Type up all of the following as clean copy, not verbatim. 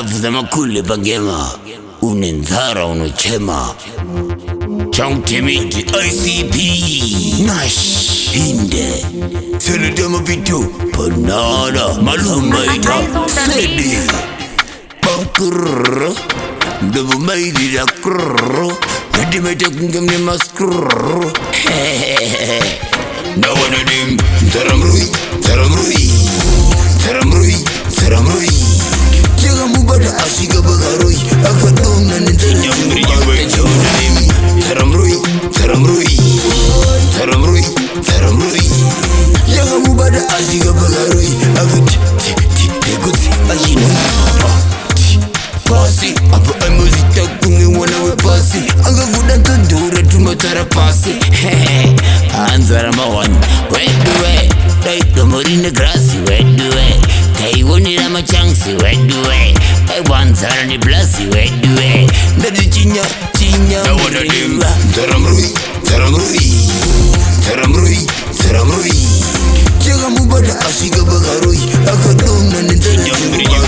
Vudama kule bangema unenzara unochema Chongtemiti ICP Nash Hinde Senedama Vitu Panada Malumaita Sedi Bankur Double made a crrr Ready me taking them in my screw No one of them Taramrui Jaga mubada ashiga bagaroi akadona nitanya mubada Taramrui Jaga mubada ashiga bagaroi ajino Pasi apa amuzita kunge wana we pasi anga gudan tundura tumatara pasi Anzara mawan wedwe Dai tomorine grassi wedwe Kai woni rama changsi wedwe Kai wanzara ni blasi wedwe Ndadi chinya Na wana dim Taramrui Jaga mubada ashiga bagaroi akadona nitanya mubada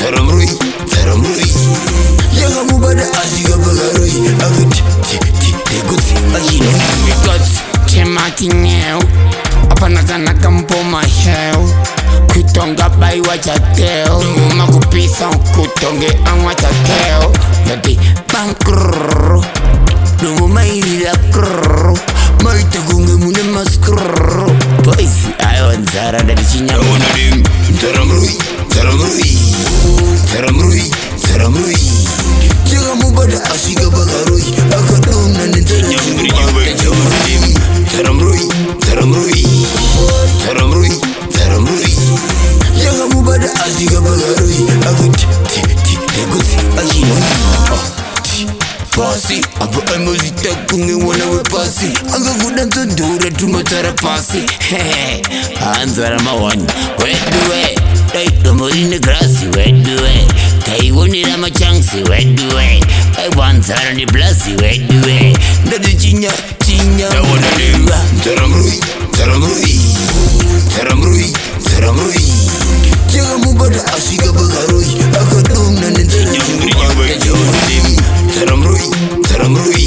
Taramrui Jaga mubada ashiga bagaroi ajino Chemaki nyeo Apanagana kampo maheo Kutonga bai wachateo Makupisa kutonge anwachateo Dati bankrrrr Lungu mairira krrrr Maita kunge mune maskrrrr Boisi ayo nzara dari chinya Wanadim Taramrui Jaga mubada ashiga bagaroi akadona nitanya mubada Taramrui Jaga mubada ashiga bagaroi ajino Pasi apa amuzita kunge wana we pasi anga gudan tundura tumatara pasi Anzara mawan wedwe Dai tomorine grassi wedwe Kai woni rama changsi wedwe Kai wanzara ni blasi wedwe Ndadi chinya Na wana dim Taramrui Jaga mubada ashiga bagaroi akadona nitanya mubada Taramrui